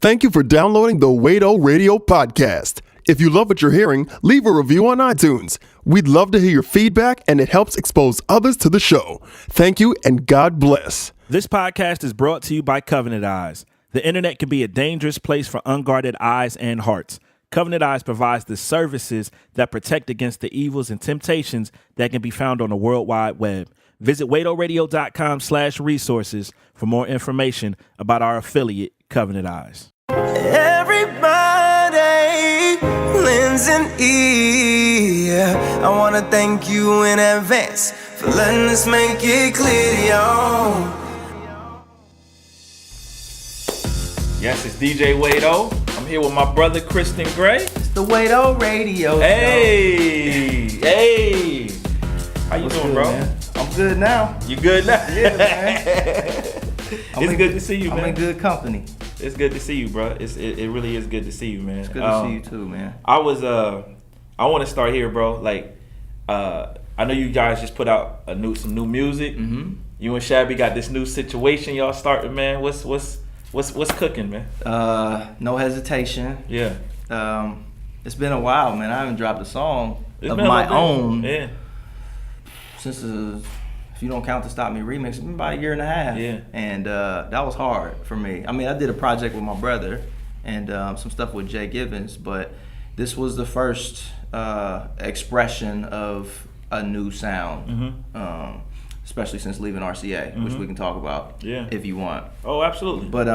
Thank you for downloading the Wado Radio Podcast. If you love what you're hearing, leave a review on iTunes. We'd love to hear your feedback, and it helps expose others to the show. Thank you, and God bless. This podcast is brought to you by Covenant Eyes. The internet can be a dangerous place for unguarded eyes and hearts. Covenant Eyes provides the services that protect against the evils and temptations that can be found on the World Wide Web. Visit wadoradio.com/resources for more information about our affiliate, Covenant Eyes. Everybody lends an ear. I want to thank you in advance for letting us make it clear to y'all. Yes, it's DJ Wado. I'm here with my brother, Christon Gray. It's the Wado Radio Show. Hey. How you doing, good, bro? Man? I'm good now. You good now? Yeah, man. It's good to see you, man. I'm in good company. It's good to see you, bro. It really is good to see you, man. It's good to see you too, man. I want to start here, bro. Like, I know you guys just put out some new music. Mm-hmm. You and Shabby got this new situation y'all starting, man. What's cooking, man? No hesitation. Yeah. It's been a while, man. I haven't dropped a song It's of been my own. Yeah. Since if you don't count the Stop Me remix, it's been about a year and a half. Yeah. And that was hard for me. I mean, I did a project with my brother and some stuff with Jay Gibbons, but this was the first expression of a new sound, especially since leaving RCA, which we can talk about if you want. Oh, absolutely. But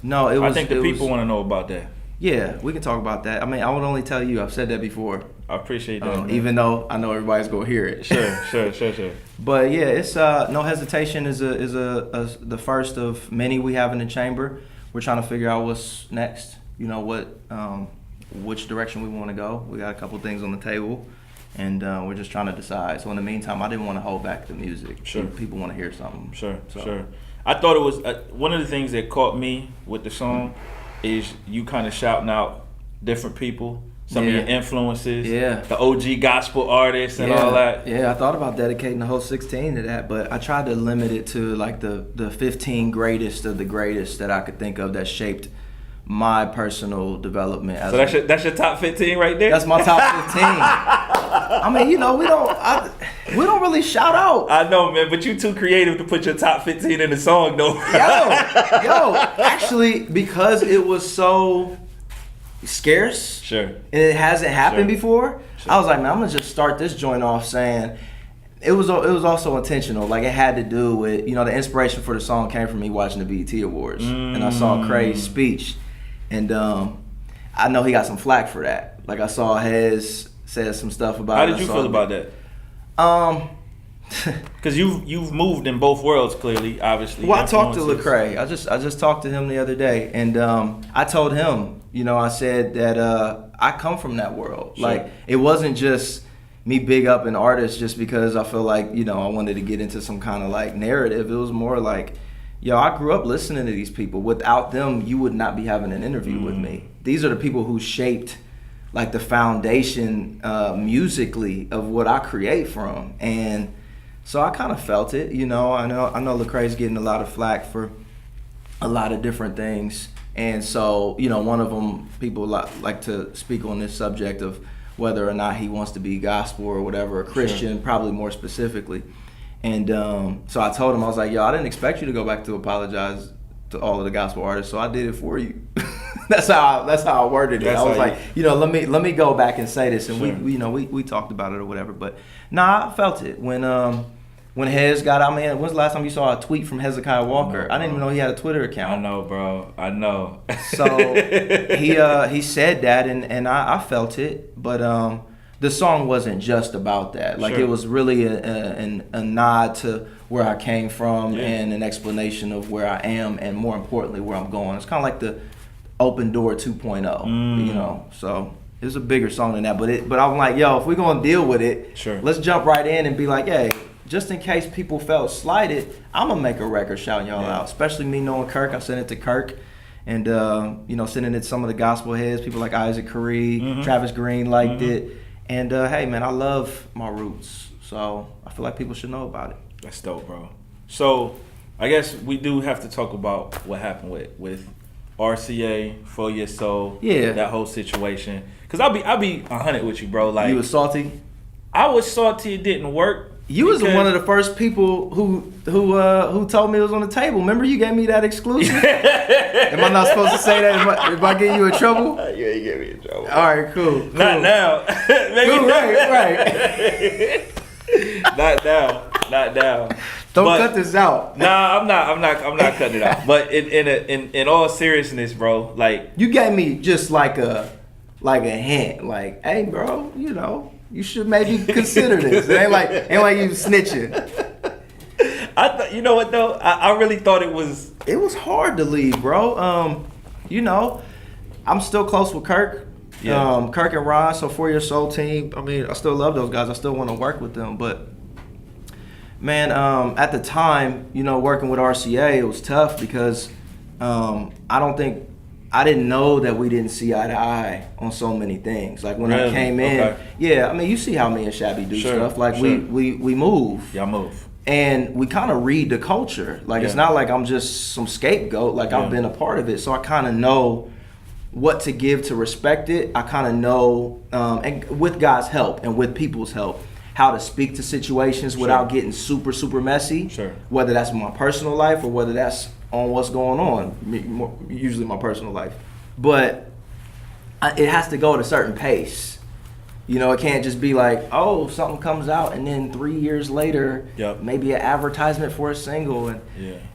no, it was. I think the people want to know about that. Yeah, we can talk about that. I mean, I would only tell you. I've said that before. I appreciate that, even though I know everybody's gonna hear it. Sure. But yeah, it's No Hesitation is the first of many we have in the chamber. We're trying to figure out what's next. You know which direction we want to go. We got a couple things on the table, and we're just trying to decide. So in the meantime, I didn't want to hold back the music. Sure. People want to hear something. Sure. I thought it was one of the things that caught me with the song is you kind of shouting out different people. Some of your influences, the OG gospel artists and all that. Yeah, I thought about dedicating the whole 16 to that, but I tried to limit it to like the 15 greatest of the greatest that I could think of that shaped my personal development. So that's your top 15 right there? That's my top 15. I mean, we don't really shout out. I know, man, but you too creative to put your top 15 in the song, though. Yo, actually, because it was so scarce, and it hasn't happened before. I was like, man, I'm gonna just start this joint off saying it was also intentional. Like it had to do with the inspiration for the song came from me watching the BET Awards, and I saw Cray's speech, and I know he got some flack for that. Like I saw Hez said some stuff about. How did you feel about that? Because you've moved in both worlds, clearly, obviously. Well, I talked to Lecrae. I just talked to him the other day, and I told him, I said that I come from that world. Sure. Like it wasn't just me big up an artist just because I feel like I wanted to get into some kind of like narrative. It was more like, I grew up listening to these people. Without them, you would not be having an interview with me. These are the people who shaped like the foundation musically of what I create from, and so I kind of felt it. I know Lecrae's getting a lot of flack for a lot of different things, and so one of them, people like to speak on this subject of whether or not he wants to be gospel or whatever, a Christian, probably more specifically. And so I told him, I was like, I didn't expect you to go back to apologize to all of the gospel artists, so I did it for you. That's how I worded it. I was like, let me go back and say this, and we talked about it or whatever. But nah, I felt it when Hez got out. Man, when's the last time you saw a tweet from Hezekiah Walker? I didn't even know he had a Twitter account. I know, bro. I know. So he said that, and I felt it. But the song wasn't just about that. Like it was really a nod to where I came from and an explanation of where I am, and more importantly, where I'm going. It's kind of like the Open Door 2.0, So it was a bigger song than that. But I'm like, if we're gonna deal with it, let's jump right in and be like, hey, just in case people felt slighted, I'm gonna make a record shouting y'all out. Especially me knowing Kirk, I sent it to Kirk, and sending it to some of the gospel heads, people like Isaac Curry, Travis Green liked it, and hey man, I love my roots, so I feel like people should know about it. That's dope, bro. So I guess we do have to talk about what happened with RCA, For Your Soul, Yeah. that whole situation. Cause I'll be 100 with you, bro. Like, You was salty? I was salty it didn't work. You was one of the first people who told me it was on the table. Remember you gave me that exclusive? Am I not supposed to say that if I get you in trouble? You ain't get me in trouble. All right, cool. Not now. Maybe Cool, right. Not now. Don't cut this out. Nah, I'm not cutting it out. But in all seriousness, bro, like, You gave me just like a hint, like, hey, bro, you should maybe consider this. It ain't like you snitching. you know what though? I really thought it was. It was hard to leave, bro. I'm still close with Kirk. Yeah. Kirk and Ron, so For Your Soul team. I mean, I still love those guys. I still want to work with them. But, man, at the time, working with RCA, it was tough because I didn't know that we didn't see eye to eye on so many things. Like when I came in, yeah, I mean, you see how me and Shabby do stuff. Like we move. Y'all move. And we kind of read the culture. Like it's not like I'm just some scapegoat. Like I've been a part of it, so I kind of know what to give to respect it. I kind of know, and with God's help and with people's help, how to speak to situations without getting super, super messy. Sure. Whether that's in my personal life or whether that's on what's going on, usually my personal life. But it has to go at a certain pace. It can't just be like, oh, something comes out and then 3 years later, maybe an advertisement for a single. And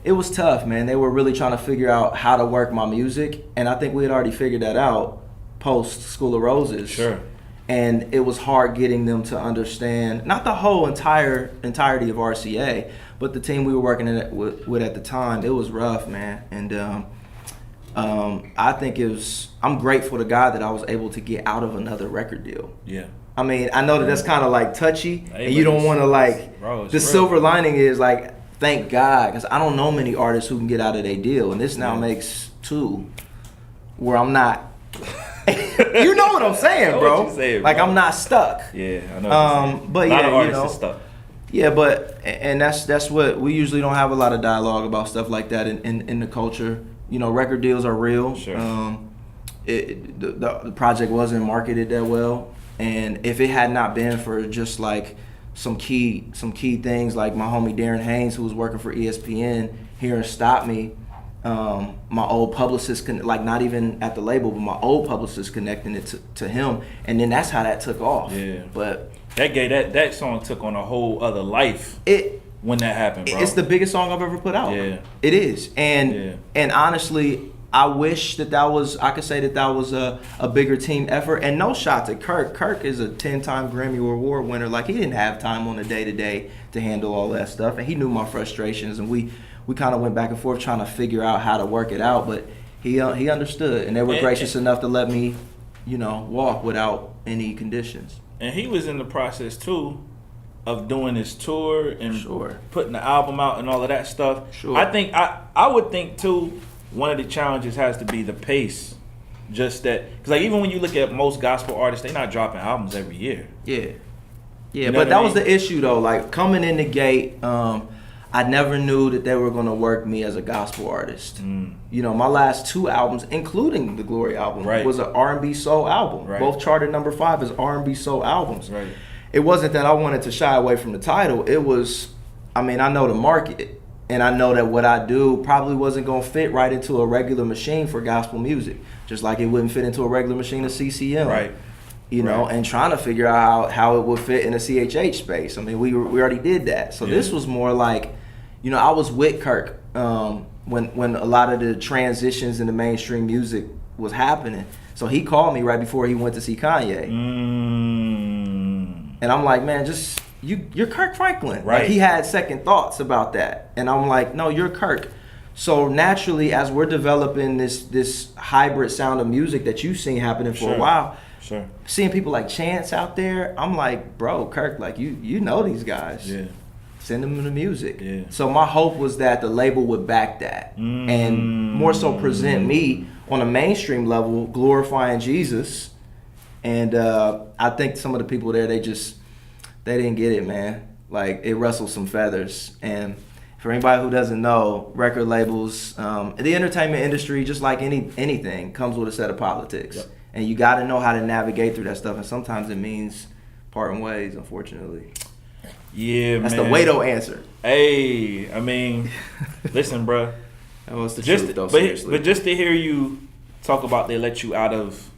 it was tough, man. They were really trying to figure out how to work my music. And I think we had already figured that out post School of Roses. Sure. And it was hard getting them to understand, not the whole entirety of RCA, but the team we were working with at the time. It was rough, man. And I think I'm grateful to God that I was able to get out of another record deal. Yeah. I mean, I know that's kind of like touchy, and you don't want to the silver lining is like, thank God, because I don't know many artists who can get out of their deal. And this now makes 2 where I'm not. You know what I'm saying, bro. What you saying, like bro. I'm not stuck. Yeah, I know what you're saying. But a lot of artists are stuck. Yeah, but and that's what we usually don't have a lot of dialogue about stuff like that in the culture. Record deals are real. Sure. The project wasn't marketed that well, and if it had not been for just like some key things like my homie Darren Haynes, who was working for ESPN here and stopped me. My old publicist, not even at the label, but my old publicist connecting it to him, and then that's how that took off. Yeah. But that song took on a whole other life. When that happened, bro. It's the biggest song I've ever put out. Yeah. It is, and honestly, I wish I could say that was a bigger team effort. And no shot to Kirk. Kirk is a 10-time Grammy Award winner. Like he didn't have time on the day-to-day to handle all that stuff, and he knew my frustrations, and we kind of went back and forth trying to figure out how to work it out, but he understood, and they were gracious enough to let me, walk without any conditions. And he was in the process too of doing his tour and putting the album out and all of that stuff. Sure. I think I would think too, one of the challenges has to be the pace. Just that, because like even when you look at most gospel artists, they're not dropping albums every year. Yeah, You know but that I was mean? the issue though. Like coming in the gate, I never knew that they were gonna work me as a gospel artist. My last 2 albums, including the Glory album, was an R&B soul album. Both charted number 5 as R&B soul albums. Right. It wasn't that I wanted to shy away from the title. It was, I know the market, and I know that what I do probably wasn't gonna fit right into a regular machine for gospel music, just like it wouldn't fit into a regular machine of CCM. Right. And trying to figure out how it would fit in a CHH space. I mean, we already did that. So this was more like, I was with Kirk when a lot of the transitions in the mainstream music was happening. So he called me right before he went to see Kanye. And I'm like, man, just you're Kirk Franklin. Right. Like, he had second thoughts about that. And I'm like, no, you're Kirk. So naturally, as we're developing this hybrid sound of music that you've seen happening for a while, seeing people like Chance out there, I'm like, bro, Kirk, like you know these guys. Yeah. Send them the music. Yeah. So my hope was that the label would back that and more so present me on a mainstream level, glorifying Jesus. And I think some of the people there, they didn't get it, man. Like, it rustled some feathers. And For anybody who doesn't know, record labels, the entertainment industry, just like anything, comes with a set of politics. Yep. And you got to know how to navigate through that stuff. And sometimes it means parting ways, unfortunately. Yeah, That's man. the Wado answer. Hey, I mean, listen, bro. That was the truth, though, but seriously. just to hear you talk about they let you out of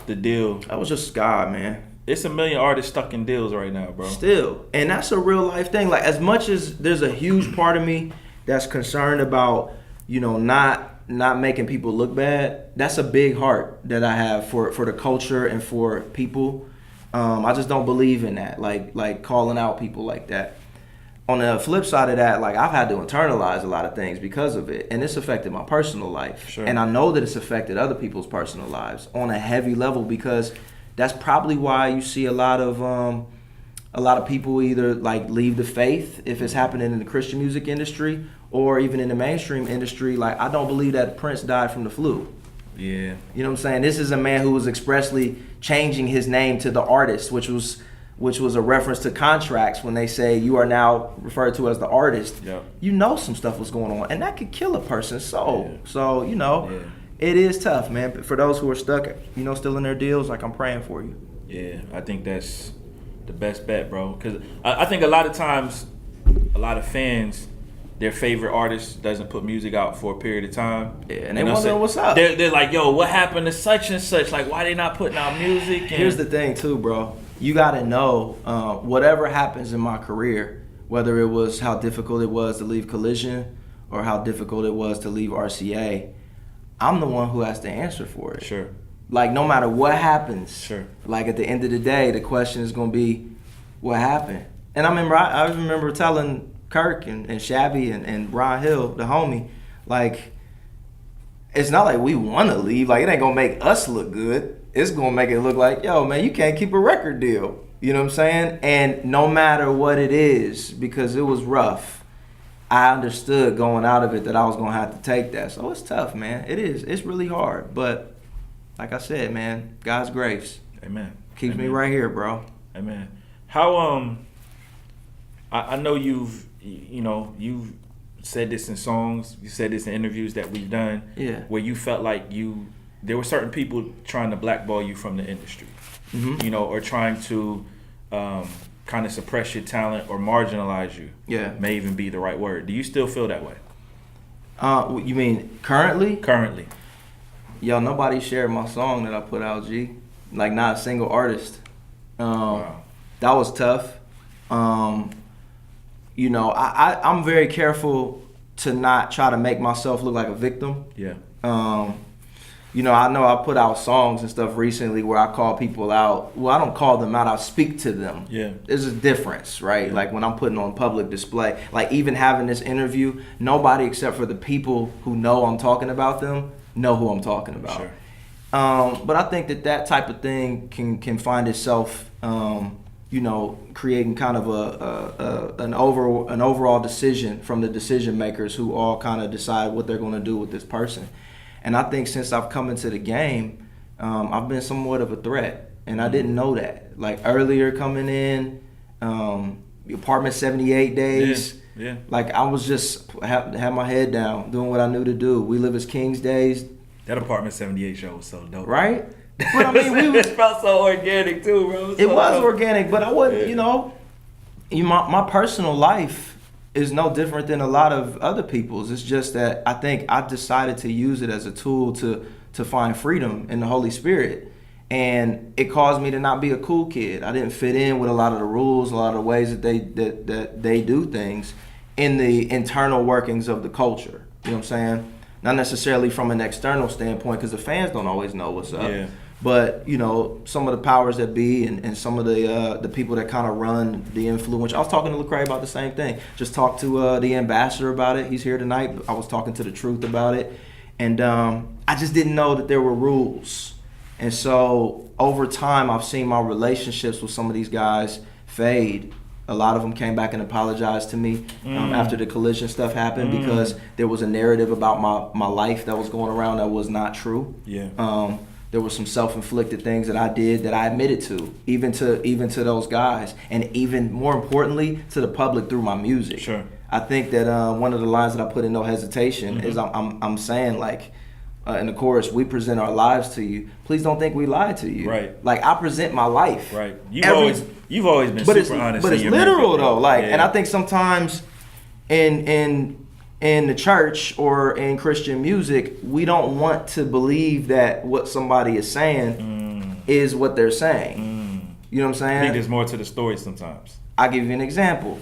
the deal. That was just God, man. It's a million artists stuck in deals right now, bro. Still. And that's a real life thing. Like, as much as there's a huge part of me that's concerned about, not making people look bad, that's a big heart that I have for the culture and for people. I just don't believe in that, like calling out people like that. On the flip side of that, like, I've had to internalize a lot of things because of it, and it's affected my personal life. Sure. And I know that it's affected other people's personal lives on a heavy level, because that's probably why you see a lot of people either like leave the faith if it's happening in the Christian music industry or even in the mainstream industry. Like, I don't believe that Prince died from the flu. Yeah. You know what I'm saying? This is a man who was expressly changing his name to the artist, which was a reference to contracts when they say you are now referred to as the artist. Yep. You know some stuff was going on, and that could kill a person's soul. Yeah. So, It is tough, man. For those who are stuck, still in their deals, like, I'm praying for you. Yeah, I think that's the best bet, bro. Because I think a lot of times, a lot of fans, their favorite artist doesn't put music out for a period of time. Yeah, and they wonder what's up. They're like, yo, what happened to such and such? Like, why they not putting out music? And Here's the thing, too, bro. You got to know, whatever happens in my career, whether it was how difficult it was to leave Collision or how difficult it was to leave RCA, I'm the one who has to answer for it. Sure. Like, no matter what happens, Sure. like, at the end of the day, the question is going to be, what happened? And I remember telling Kirk and Shabby and Ron Hill, the homie, like, it's not like we want to leave. Like, it ain't going to make us look good. It's going to make it look like, yo, man, you can't keep a record deal. You know what I'm saying? And no matter what it is, because it was rough, I understood going out of it that I was going to have to take that. So it's tough, man. It is. It's really hard. But like I said, man, God's grace. Amen. Keeps me right here, bro. Amen. How I know you've said this in songs, you said this in interviews that we've done. Yeah. Where you felt like there were certain people trying to blackball you from the industry. Mm-hmm. Or trying to kind of suppress your talent or marginalize you. Yeah. May even be the right word. Do you still feel that way? You mean currently? Currently. Yo, nobody shared my song that I put out, G. Like, not a single artist. Wow. That was tough. I'm very careful to not try to make myself look like a victim. Yeah. I know I put out songs and stuff recently where I call people out. Well, I don't call them out. I speak to them. Yeah. There's a difference, right? Yeah. Like, when I'm putting on public display, like, even having this interview, nobody except for the people who know I'm talking about them know who I'm talking about. Sure. But I think that type of thing can find itself, creating kind of an overall decision from the decision makers who all kind of decide what they're going to do with this person. And I think since I've come into the game, I've been somewhat of a threat, and I didn't know that. Like, earlier coming in, Apartment 78 days. Yeah. Like, I was just had my head down, doing what I knew to do. We Live as Kings days. That Apartment 78 show was so dope. Right? But I mean, it felt so organic too, bro. It was organic, but I wasn't, my personal life is no different than a lot of other people's. It's just that I think I decided to use it as a tool to find freedom in the Holy Spirit. And it caused me to not be a cool kid. I didn't fit in with a lot of the rules, a lot of the ways that they do things in the internal workings of the culture. You know what I'm saying? Not necessarily from an external standpoint, because the fans don't always know what's up. Yeah. But, some of the powers that be and some of the people that kind of run the influence. I was talking to Lecrae about the same thing. Just talked to the ambassador about it. He's here tonight. I was talking to the Truth about it. And I just didn't know that there were rules. And so over time, I've seen my relationships with some of these guys fade. A lot of them came back and apologized to me after the Collision stuff happened because there was a narrative about my life that was going around that was not true. Yeah. There were some self-inflicted things that I did that I admitted to, even to those guys, and even more importantly, to the public through my music. Sure. I think that one of the lines that I put in No Hesitation is I'm saying like in the chorus, we present our lives to you. Please don't think we lied to you. Right. Like I present my life. Right. You've always been super honest. But it's literal though. Like, and I think sometimes in the church or in Christian music, we don't want to believe that what somebody is saying is what they're saying. You know what I'm saying? I think there's more to the story sometimes. I'll give you an example.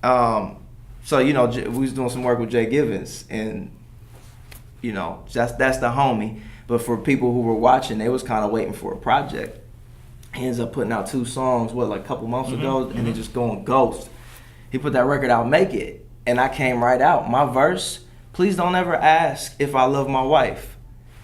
So, you know, we was doing some work with Jay Givens, and, you know, that's the homie. But for people who were watching, they was kind of waiting for a project. He ends up putting out 2 songs, like a couple months ago, and then just going ghost. He put that record out, Make It, and I came right out. My verse, please don't ever ask if I love my wife.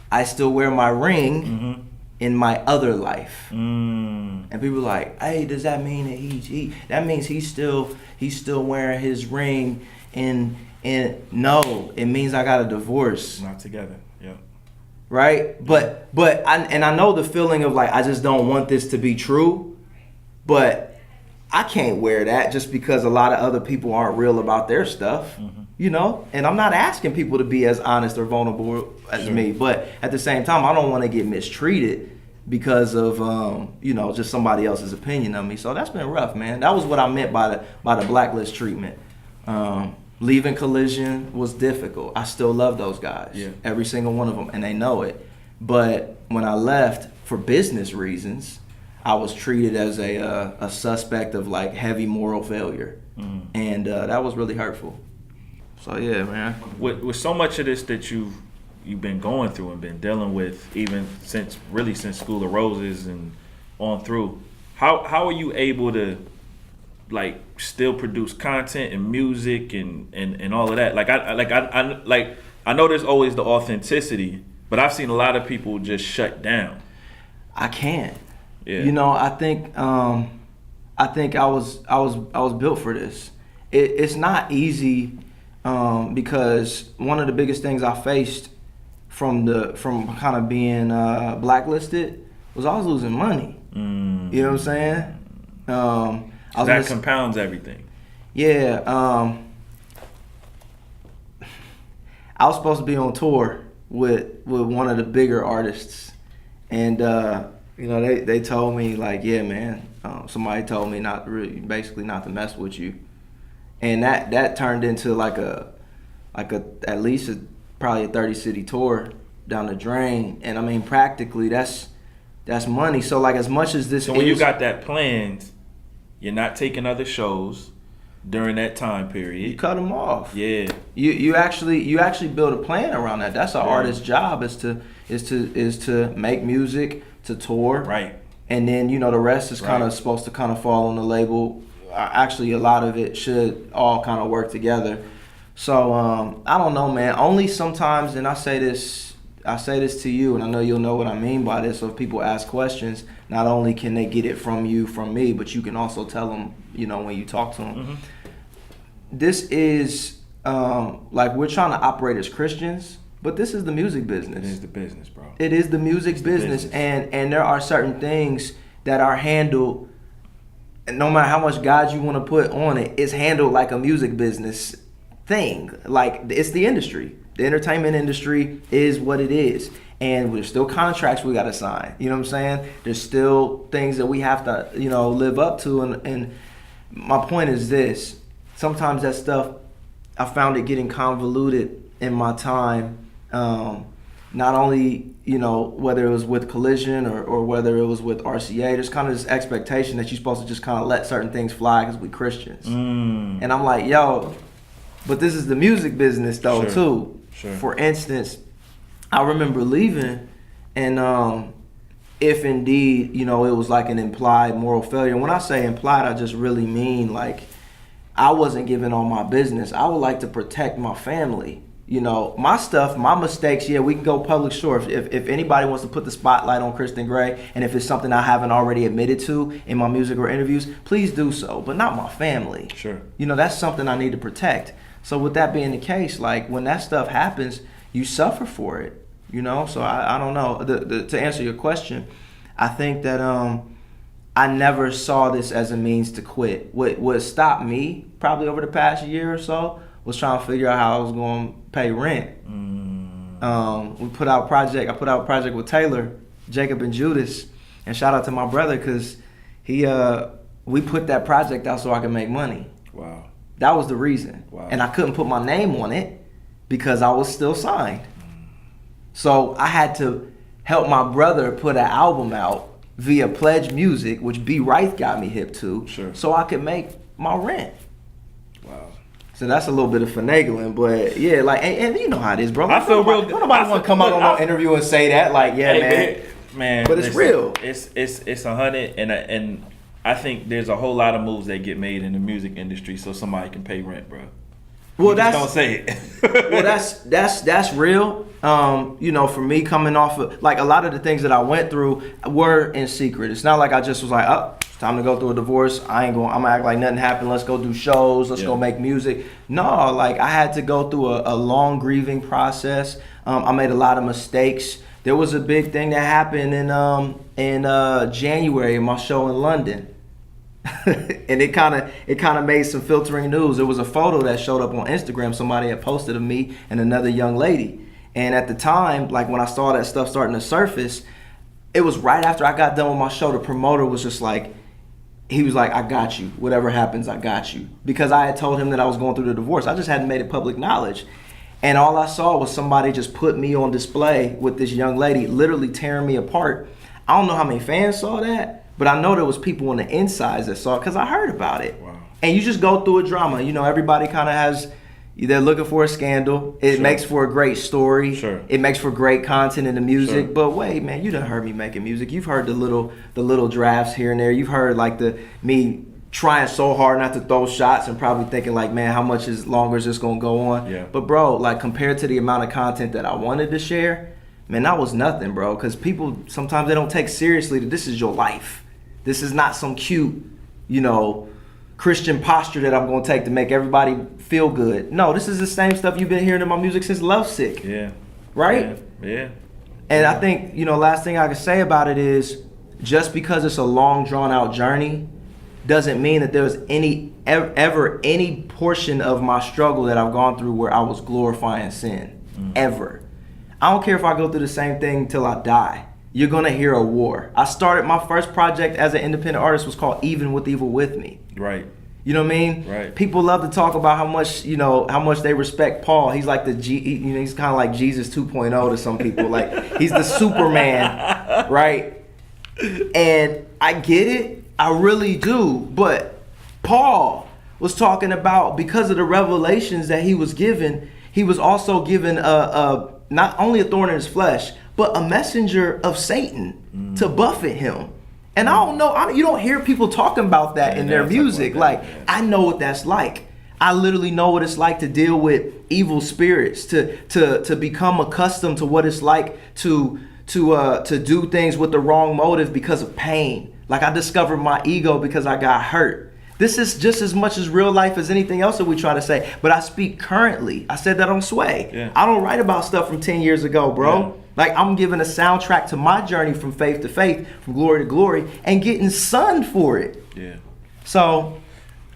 I still wear my ring in my other life. And people like, hey, does that mean that that means he's still wearing his ring and no, it means I got a divorce. Not together. Yeah. Right? But I know the feeling of like I just don't want this to be true, but I can't wear that just because a lot of other people aren't real about their stuff. You know? And I'm not asking people to be as honest or vulnerable as me, but at the same time I don't want to get mistreated because of you know, just somebody else's opinion of me. So that's been rough, man. That was what I meant by the blacklist treatment. Leaving Collision was difficult. I still love those guys, every single one of them, and they know it. But when I left for business reasons, I was treated as a suspect of like heavy moral failure, and that was really hurtful. So yeah, man. With so much of this that you've been going through and been dealing with, even since School of Roses and on through, how are you able to like still produce content and music and all of that? I know there's always the authenticity, but I've seen a lot of people just shut down. I can't. Yeah. You know, I think I was built for this. It's not easy because one of the biggest things I faced from kind of being blacklisted was I was losing money. You know what I'm saying? That compounds everything. Yeah. I was supposed to be on tour with one of the bigger artists, and you know, they told me like, yeah, man. Somebody told me basically not to mess with you, and that turned into like a at least probably a 30-city tour down the drain. And I mean, practically that's money. So like, as much as this, so when you got that planned, you're not taking other shows during that time period. You cut them off. Yeah. You actually build a plan around that. That's an artist's job is to make music, to tour. Right. And then, you know, the rest is kind of supposed to kind of fall on the label. Actually, a lot of it should all kind of work together. So I don't know, man. Only sometimes, and I say this to you, and I know you'll know what I mean by this. So if people ask questions, not only can they get it from you, from me, but you can also tell them, you know, when you talk to them. This is like, we're trying to operate as Christians, but this is the music business. It is the business, bro. It is the music business. And there are certain things that are handled, and no matter how much God you want to put on it, it's handled like a music business thing. Like, it's the industry. The entertainment industry is what it is. And there's still contracts we got to sign. You know what I'm saying? There's still things that we have to, you know, live up to. And my point is this. Sometimes that stuff, I found it getting convoluted in my time. Not only, you know, whether it was with Collision or whether it was with RCA, there's kind of this expectation that you're supposed to just kind of let certain things fly because we Christians. And I'm like, yo, but this is the music business though, too. Sure. For instance, I remember leaving, and if indeed, you know, it was like an implied moral failure. And when I say implied, I just really mean like I wasn't giving all my business. I would like to protect my family. You know, my stuff, my mistakes, yeah, we can go public, sure. If anybody wants to put the spotlight on Christon Gray, and if it's something I haven't already admitted to in my music or interviews, please do so, but not my family. Sure. You know, that's something I need to protect. So with that being the case, like, when that stuff happens, you suffer for it, you know? So I don't know. To answer your question, I think that I never saw this as a means to quit. What stopped me probably over the past year or so was trying to figure out how I was going to pay rent. I put out a project with Taylor, Jacob and Judas, and shout out to my brother because we put that project out so I could make money. Wow. That was the reason. Wow. And I couldn't put my name on it because I was still signed. So I had to help my brother put an album out via Pledge Music, which B. Wright got me hip to, so I could make my rent. Wow. So that's a little bit of finagling, but yeah, like, and you know how it is, bro. I feel real good. Nobody want to come out on no interview and say that, like, yeah, man. But it's real. It's 100, and I think there's a whole lot of moves that get made in the music industry so somebody can pay rent, bro. Well, don't say it. Well, that's real. You know, for me coming off of like a lot of the things that I went through were in secret. It's not like I just was like, oh, it's time to go through a divorce. I'm gonna act like nothing happened. Let's go do shows. Let's go make music. No, like I had to go through a long grieving process. I made a lot of mistakes. There was a big thing that happened in January in my show in London. And it kind of made some filtering news. There was a photo that showed up on Instagram. Somebody had posted of me and another young lady. And at the time, like when I saw that stuff starting to surface, it was right after I got done with my show. The promoter was just like, he was like, I got you. Whatever happens, I got you. Because I had told him that I was going through the divorce. I just hadn't made it public knowledge. And all I saw was somebody just put me on display with this young lady, literally tearing me apart. I don't know how many fans saw that. But I know there was people on the insides that saw it because I heard about it. Wow. And you just go through a drama. You know, everybody kind of has, they're looking for a scandal. It makes for a great story. It makes for great content in the music. But wait, man, you done heard me making music. You've heard the little drafts here and there. You've heard like me trying so hard not to throw shots and probably thinking like, man, how much longer is this going to go on? Yeah. But bro, like compared to the amount of content that I wanted to share, man, that was nothing, bro. Because people, sometimes they don't take seriously that this is your life. This is not some cute, you know, Christian posture that I'm going to take to make everybody feel good. No, this is the same stuff you've been hearing in my music since Lovesick. Yeah. Right? Yeah. And I think, you know, last thing I can say about it is just because it's a long, drawn-out journey doesn't mean that there was ever any portion of my struggle that I've gone through where I was glorifying sin. Ever. I don't care if I go through the same thing till I die. You're gonna hear a war. I started my first project as an independent artist was called Even with Evil with Me. Right. You know what I mean? Right. People love to talk about how much they respect Paul. He's like he's kind of like Jesus 2.0 to some people. Like he's the Superman, right? And I get it, I really do. But Paul was talking about because of the revelations that he was given, he was also given not only a thorn in his flesh, but a messenger of Satan to buffet him. And I don't know, you don't hear people talking about that in their music. I know what that's like. I literally know what it's like to deal with evil spirits, to become accustomed to what it's like to do things with the wrong motive because of pain. Like I discovered my ego because I got hurt. This is just as much as real life as anything else that we try to say. But I speak currently. I said that on Sway. Yeah. I don't write about stuff from 10 years ago, bro. Yeah. Like I'm giving a soundtrack to my journey from faith to faith, from glory to glory, and getting sunned for it. Yeah. So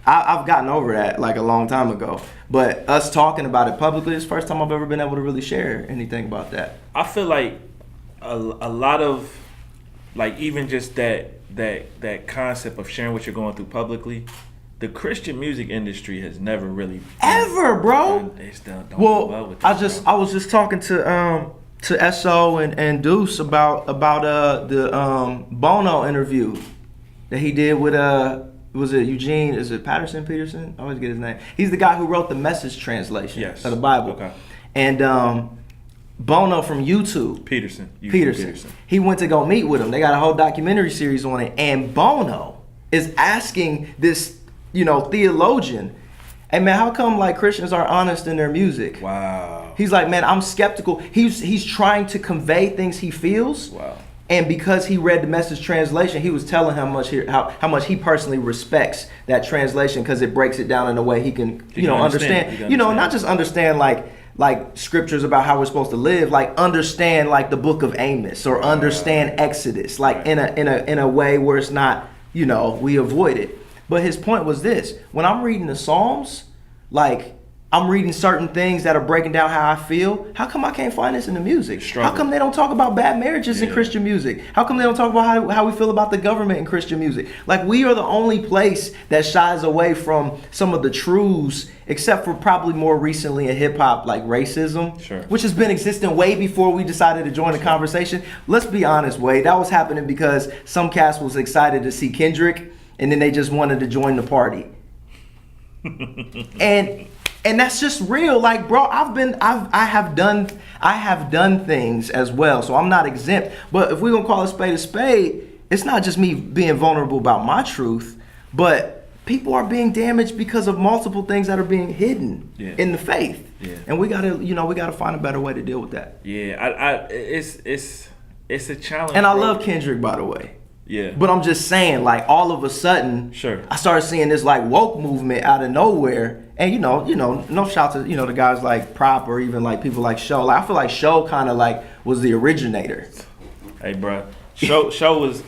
I've gotten over that like a long time ago. But us talking about it publicly is the first time I've ever been able to really share anything about that. I feel like a lot of like even just that concept of sharing what you're going through publicly, the Christian music industry has never really ever, bro. They still don't well, do well with this, I was just talking to SO and Deuce about the Bono interview that he did with was it Eugene? Is it Peterson? I always get his name. He's the guy who wrote the Message translation of the Bible. Okay. And Bono from YouTube. Peterson. He went to go meet with him. They got a whole documentary series on it. And Bono is asking this, theologian, hey man, how come like Christians are honest in their music? Wow. He's like, man, I'm skeptical. He's trying to convey things he feels. Wow. And because he read the Message translation, he was telling how much he personally respects that translation because it breaks it down in a way he can understand. Not just understand like scriptures about how we're supposed to live, like understand like the book of Amos or understand Exodus, like in a way where it's not we avoid it. But his point was this: when I'm reading the Psalms, like I'm reading certain things that are breaking down how I feel. How come I can't find this in the music? Struggle. How come they don't talk about bad marriages in Christian music? How come they don't talk about how we feel about the government in Christian music? Like, we are the only place that shies away from some of the truths, except for probably more recently in hip hop, like racism, which has been existing way before we decided to join the conversation. Let's be honest, Wade, that was happening because some cast was excited to see Kendrick, and then they just wanted to join the party. And that's just real. Like, bro, I have done things as well, so I'm not exempt. But if we're gonna call a spade, it's not just me being vulnerable about my truth, but people are being damaged because of multiple things that are being hidden in the faith. Yeah. And we gotta find a better way to deal with that. Yeah, it's a challenge. And I love Kendrick, by the way. Yeah. But I'm just saying, like, all of a sudden, I started seeing this like woke movement out of nowhere. And no shout to the guys like Prop or even like people like Show. Like, I feel like Show kind of like was the originator. Hey, bro, Show was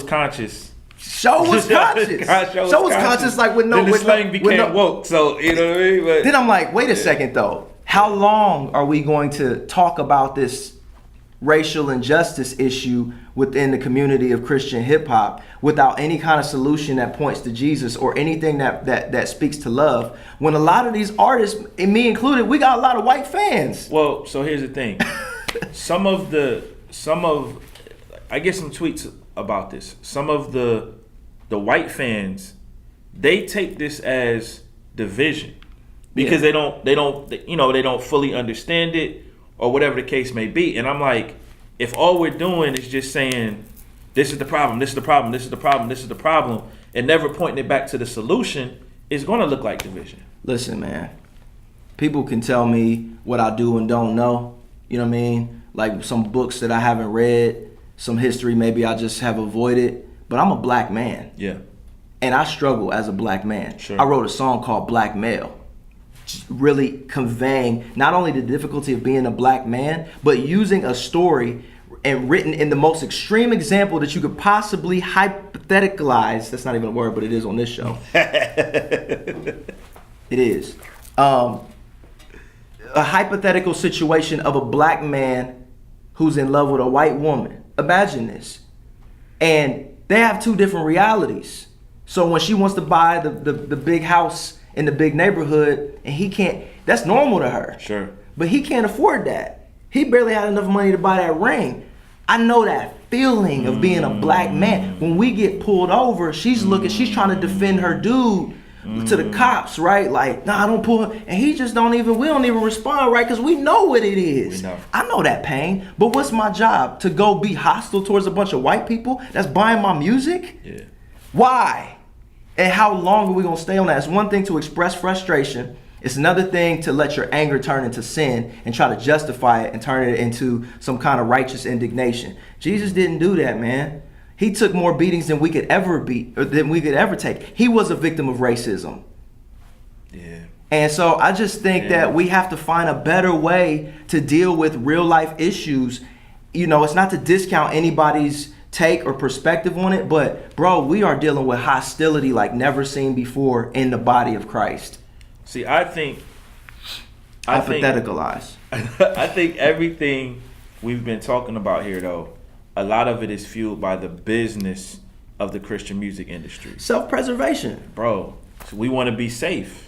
conscious. Show was conscious. Show was conscious. Like, with no. Then the slang became woke. So you know what I mean. But then I'm like, wait a second though. How long are we going to talk about this racial injustice issue within the community of Christian hip hop without any kind of solution that points to Jesus or anything that speaks to love, when a lot of these artists, and me included, we got a lot of white fans? Well, so here's the thing. I get some tweets about this. Some of the white fans, they take this as division because they don't fully understand it, or whatever the case may be. And I'm like, if all we're doing is just saying, this is the problem, this is the problem, this is the problem, this is the problem, and never pointing it back to the solution, it's going to look like division. Listen, man, people can tell me what I do and don't know. You know what I mean? Like some books that I haven't read, some history maybe I just have avoided. But I'm a black man. Yeah. And I struggle as a black man. Sure. I wrote a song called Black Male, really conveying not only the difficulty of being a black man, but using a story and written in the most extreme example that you could possibly hypotheticalize. That's not even a word, but it is on this show. It is. A hypothetical situation of a black man who's in love with a white woman. Imagine this. And they have two different realities. So when she wants to buy the big house in the big neighborhood, and he can't, that's normal to her. Sure. But he can't afford that. He barely had enough money to buy that ring. I know that feeling of being a black man. When we get pulled over, she's trying to defend her dude to the cops, right? Like, nah, don't pull him. And we don't even respond, right? Because we know what it is. I know that pain. But what's my job? To go be hostile towards a bunch of white people that's buying my music? Yeah. Why? And how long are we gonna stay on that? It's one thing to express frustration. It's another thing to let your anger turn into sin and try to justify it and turn it into some kind of righteous indignation. Jesus didn't do that, man. He took more beatings than we could ever take. He was a victim of racism. Yeah. And so I just think that we have to find a better way to deal with real life issues. It's not to discount anybody's take or perspective on it, but bro, we are dealing with hostility like never seen before in the body of Christ. See, I think everything we've been talking about here, though, a lot of it is fueled by the business of the Christian music industry. Self-preservation. Bro, so we want to be safe.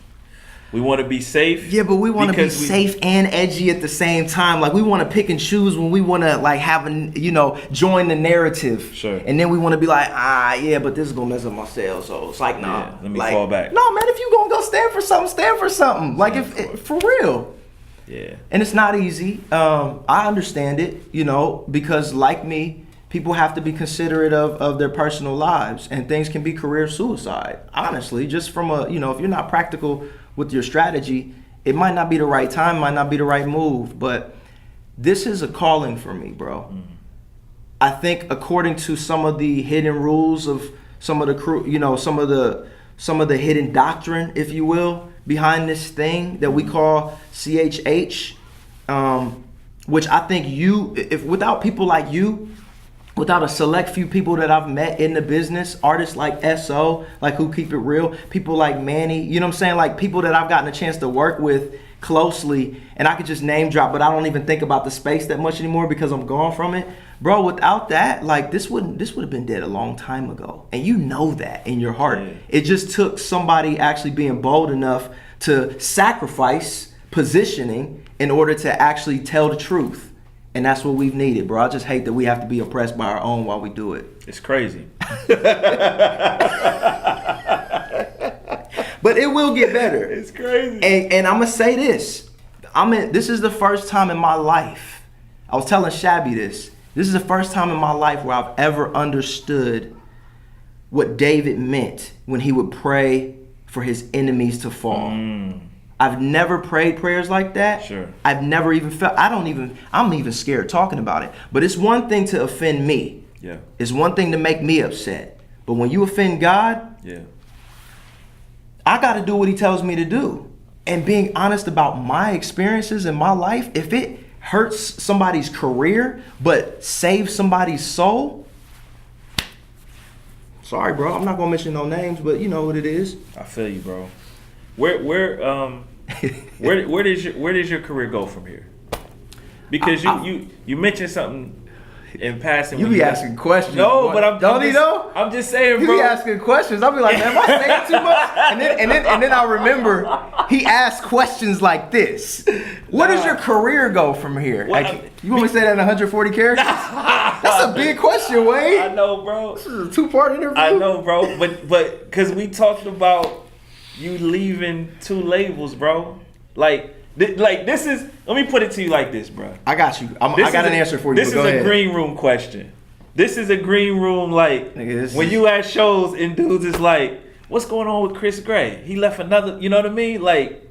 We want to be safe. Yeah, but we want to be safe and edgy at the same time. Like, we want to pick and choose when we want to, like, join the narrative. Sure. And then we want to be like, but this is going to mess up my sales. So it's like, nah. Yeah, let me fall back. No, man, if you going to go stand for something, stand for something. Like, for real. Yeah. And it's not easy. I understand it, because like me, people have to be considerate of their personal lives, and things can be career suicide. Honestly, just from if you're not practical with your strategy, it might not be the right time, might not be the right move. But this is a calling for me, bro. Mm-hmm. I think according to some of the hidden rules of some of the crew, some of the hidden doctrine, if you will, behind this thing that we call CHH, which I think if without people like you without a select few people that I've met in the business, artists like SO, like Who Keep It Real, people like Manny, you know what I'm saying? Like people that I've gotten a chance to work with closely, and I could just name drop, but I don't even think about the space that much anymore because I'm gone from it. Bro, without that, like this would have been dead a long time ago. And you know that in your heart. Yeah. It just took somebody actually being bold enough to sacrifice positioning in order to actually tell the truth. And that's what we've needed, bro. I just hate that we have to be oppressed by our own while we do it. It's crazy. But it will get better. It's crazy. And I'm going to say this. This is the first time in my life. I was telling Shabby this. This is the first time in my life where I've ever understood what David meant when he would pray for his enemies to fall. I've never prayed prayers like that. Sure. I've never even felt, I'm even scared talking about it. But it's one thing to offend me. Yeah. It's one thing to make me upset. But when you offend God, yeah, I got to do what he tells me to do. And being honest about my experiences in my life, if it hurts somebody's career, but saves somebody's soul, sorry, bro. I'm not going to mention no names, but you know what it is. I feel you, bro. Where does your career go from here? Because you mentioned something in passing. You be asking questions. No, boy. but I'm just saying, bro. You be asking questions. I'll be like, man, am I saying too much? And then I'll remember he asked questions like this. Where does your career go from here? You want me to say that in 140 characters? That's a big question, Wade. I know, bro. This is a 2-part interview. I know, bro. But because we talked about you leaving 2 labels, bro. Like this is. Let me put it to you like this, bro. I got you. I got an answer for you. This is a green room question. This is a green room, like when you at shows and dudes is like, what's going on with Chris Gray? He left another. You know what I mean? Like,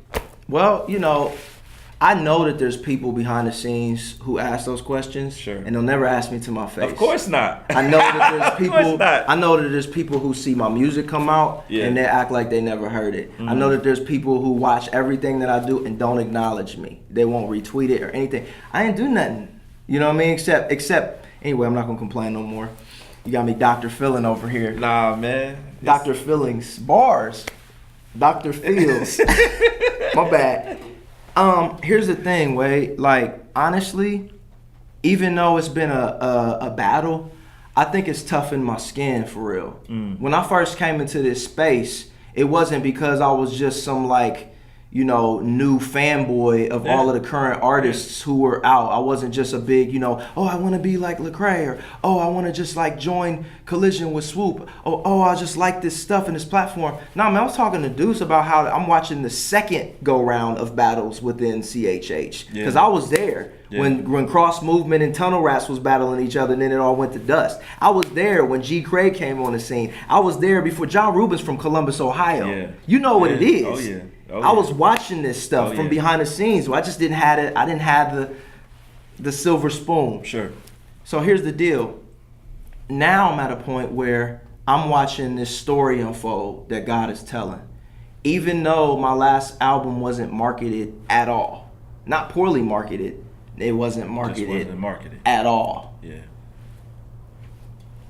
well, you know, I know that there's people behind the scenes who ask those questions. Sure. And they'll never ask me to my face. Of course not. I know that there's people. Of course not. I know that there's people who see my music come out and they act like they never heard it. I know that there's people who watch everything that I do and don't acknowledge me. They won't retweet it or anything. I ain't do nothing. You know what I mean? Except anyway, I'm not gonna complain no more. You got me Dr. Feeling over here. Nah, man. Dr. Feelings. Bars. Dr. Feels. My bad. Here's the thing, Wade. Like, honestly, even though it's been a battle, I think it's toughened my skin for real. When I first came into this space, it wasn't because I was just some like, you know, new fanboy of all of the current artists who were out. I wasn't just a big, you know, oh, I want to be like Lecrae, or oh, I want to just like join Collision with Swoop. Oh, I just like this stuff and this platform. Nah, man, I was talking to Deuce about how I'm watching the second go round of battles within CHH. Because I was there when Cross Movement and Tunnel Rats was battling each other and then it all went to dust. I was there when G. Craig came on the scene. I was there before John Rubens from Columbus, Ohio. Yeah. You know what it is. Oh, yeah. I was watching this stuff from behind the scenes. I just didn't have it. I didn't have the silver spoon. Sure. So here's the deal. Now I'm at a point where I'm watching this story unfold that God is telling. Even though my last album wasn't marketed at all, not poorly marketed, it wasn't marketed at all. Yeah.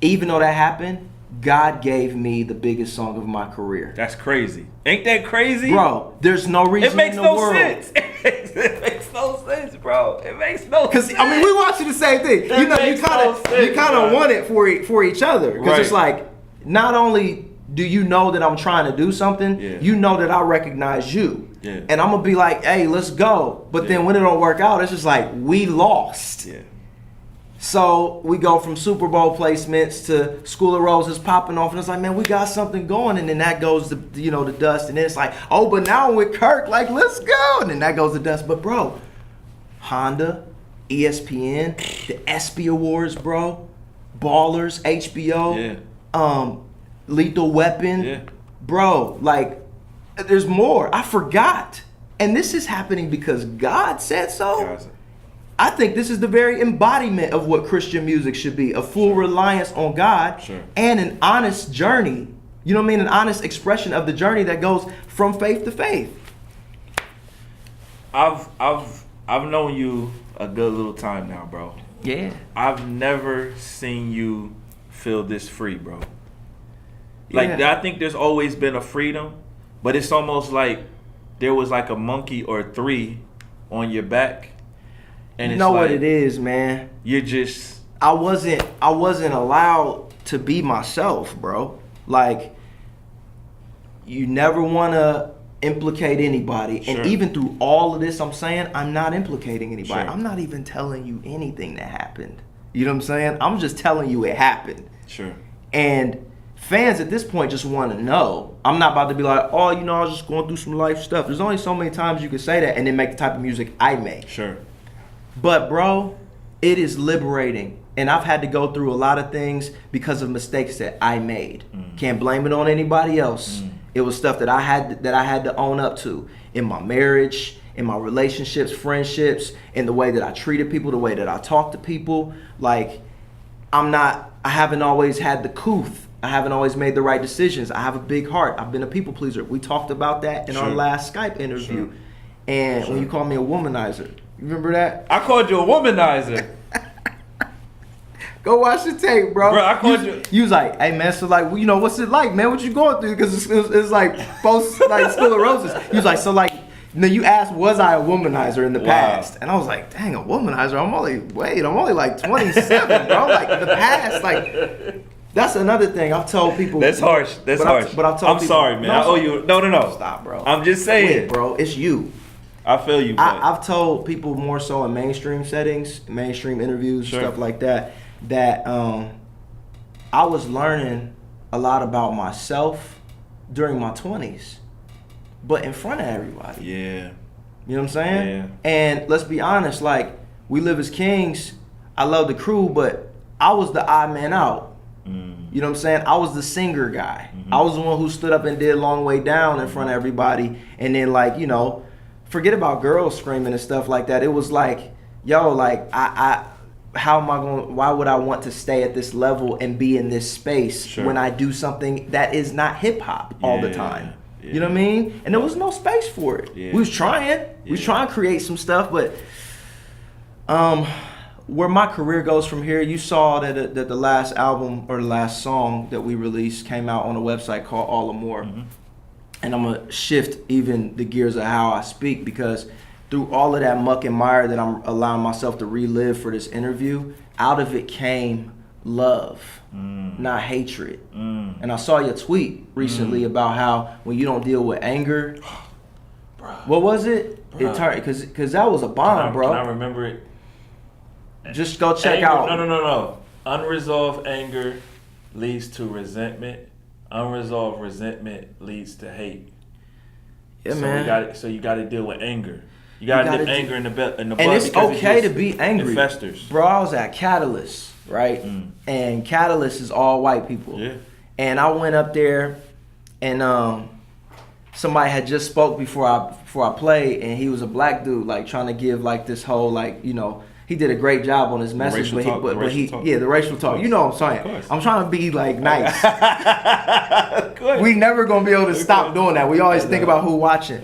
Even though that happened, God gave me the biggest song of my career. That's crazy. Ain't that crazy? Bro, there's no reason in the world. Sense. It makes no sense, bro. It makes no sense. Because, I mean, we watching the same thing. You know, you kind of want it for each other. Because it's like, not only do you know that I'm trying to do something, you know that I recognize you. Yeah. And I'm going to be like, hey, let's go. But then when it don't work out, it's just like, we lost. Yeah. So we go from Super Bowl placements to School of Roses popping off, and it's like, man, we got something going, and then that goes to, you know, the dust, and then it's like, oh, but now with Kirk, like, let's go, and then that goes to dust. But bro, Honda, ESPN, the ESPY Awards, bro, Ballers, HBO, Lethal Weapon, bro, like, there's more. I forgot, and this is happening because God said so. I think this is the very embodiment of what Christian music should be, a full reliance on God and an honest journey. You know what I mean? An honest expression of the journey that goes from faith to faith. I've known you a good little time now, bro. Yeah. I've never seen you feel this free, bro. Like, I think there's always been a freedom, but it's almost like there was like a monkey or 3 on your back. And you know what it is, man. You're just... I wasn't allowed to be myself, bro. Like, you never want to implicate anybody. Sure. And even through all of this, I'm saying I'm not implicating anybody. Sure. I'm not even telling you anything that happened. You know what I'm saying? I'm just telling you it happened. Sure. And fans at this point just want to know. I'm not about to be like, oh, you know, I was just going through some life stuff. There's only so many times you can say that and then make the type of music I make. Sure. But, bro, it is liberating. And I've had to go through a lot of things because of mistakes that I made. Can't blame it on anybody else. It was stuff that I had to own up to in my marriage, in my relationships, friendships, in the way that I treated people, the way that I talk to people. Like, I haven't always had the couth. I haven't always made the right decisions. I have a big heart. I've been a people pleaser. We talked about that in our last Skype interview. Sure. And when you called me a womanizer, you remember that? I called you a womanizer. Go watch the tape, bro. Bro, I called you. You was like, hey, man, so like, you know, what's it like, man? What you going through? Because it's like post, like, School of Roses. He was like, so like, then you asked, was I a womanizer in the past? And I was like, dang, a womanizer? I'm only like 27, bro. Like, the past, like, that's another thing I've told people. That's harsh. That's harsh. But I've told I'm people, sorry, man. I owe you. No. Stop, bro. I'm just saying. Quit, bro. It's you. I feel you, but I've told people more so in mainstream settings, mainstream interviews, stuff like that, that I was learning a lot about myself during my 20s, but in front of everybody. Yeah. You know what I'm saying? Yeah. And let's be honest, like, we live as kings. I love the crew, but I was the odd man out. You know what I'm saying? I was the singer guy. I was the one who stood up and did Long Way Down in front of everybody. And then, like, you know, forget about girls screaming and stuff like that. It was like, yo, like, why would I want to stay at this level and be in this space when I do something that is not hip hop all the time? Yeah. You know what I mean? And there was no space for it. Yeah. We was trying. We was trying to create some stuff, but where my career goes from here, you saw that the last album or the last song that we released came out on a website called All the More. And I'm going to shift even the gears of how I speak, because through all of that muck and mire that I'm allowing myself to relive for this interview, out of it came love, not hatred. And I saw your tweet recently about how when you don't deal with anger, what was it? It turned, because that was a bomb, bro. Can I remember it? Just go check anger, out. No. Unresolved anger leads to resentment. Unresolved resentment leads to hate. Yeah, so man. You got to deal with anger. You got to deal anger in the butt. And it's okay to be angry. It festers. Bro, I was at Catalyst, right? And Catalyst is all white people. Yeah. And I went up there, and somebody had just spoke before I played, and he was a black dude, like trying to give like this whole, like, you know, he did a great job on his message, the racial talk. You know what I'm saying? I'm trying to be like nice. We never gonna be able to stop doing that. We always think about who watching.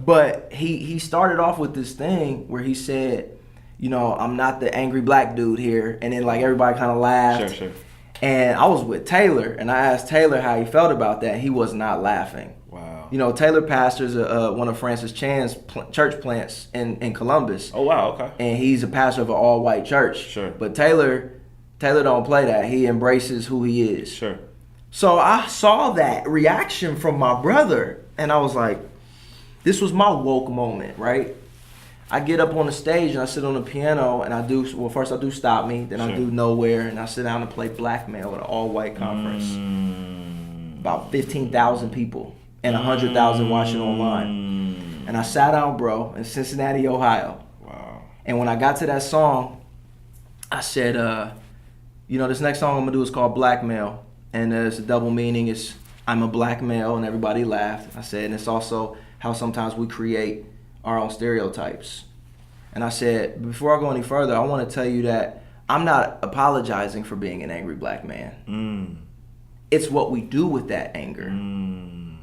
But he started off with this thing where he said, you know, I'm not the angry black dude here, and then like everybody kind of laughed. Sure. And I was with Taylor, and I asked Taylor how he felt about that. He was not laughing. Wow. You know, Taylor pastors one of Francis Chan's church plants in Columbus. Oh, wow, okay. And he's a pastor of an all-white church. Sure. But Taylor don't play that. He embraces who he is. Sure. So I saw that reaction from my brother, and I was like, this was my woke moment, right? I get up on the stage and I sit on the piano and first I do Stop Me, then I do Nowhere, and I sit down and play Blackmail at an all-white conference. About 15,000 people and 100,000 watching online. And I sat down, bro, in Cincinnati, Ohio. Wow. And when I got to that song, I said, you know, this next song I'm gonna do is called Blackmail. And it's a double meaning. It's I'm a black male, and everybody laughed. I said, and it's also how sometimes we create our own stereotypes. And I said, before I go any further, I want to tell you that I'm not apologizing for being an angry black man. It's what we do with that anger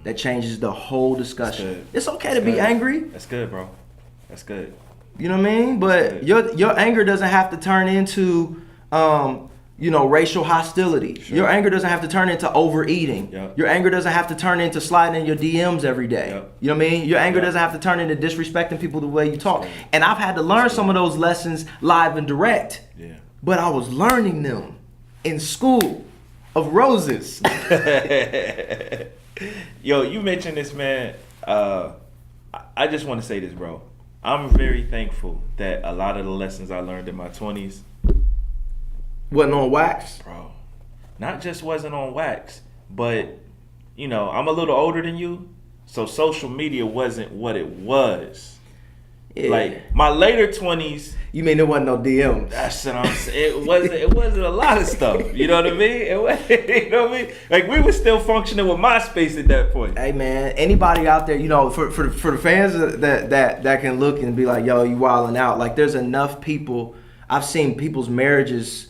that changes the whole discussion. It's okay to be angry. That's good, bro. That's good. You know what I mean? But your anger doesn't have to turn into racial hostility. Sure. Your anger doesn't have to turn into overeating. Yep. Your anger doesn't have to turn into sliding in your DMs every day. Yep. You know what I mean? Your anger doesn't have to turn into disrespecting people the way you talk. Right. And I've had to learn some of those lessons live and direct. Yeah. But I was learning them in school of roses. Yo, you mentioned this, man. I just want to say this, bro. I'm very thankful that a lot of the lessons I learned in my 20s wasn't on wax, bro. Not just wasn't on wax, but I'm a little older than you, so social media wasn't what it was. Yeah. Like my later 20s. You mean there wasn't no DMs? That's what I'm saying. It wasn't a lot of stuff. You know what I mean? You know what I mean? Like we were still functioning with MySpace at that point. Hey man, anybody out there, for the fans that can look and be like, yo, you wilding out. Like there's enough people. I've seen people's marriages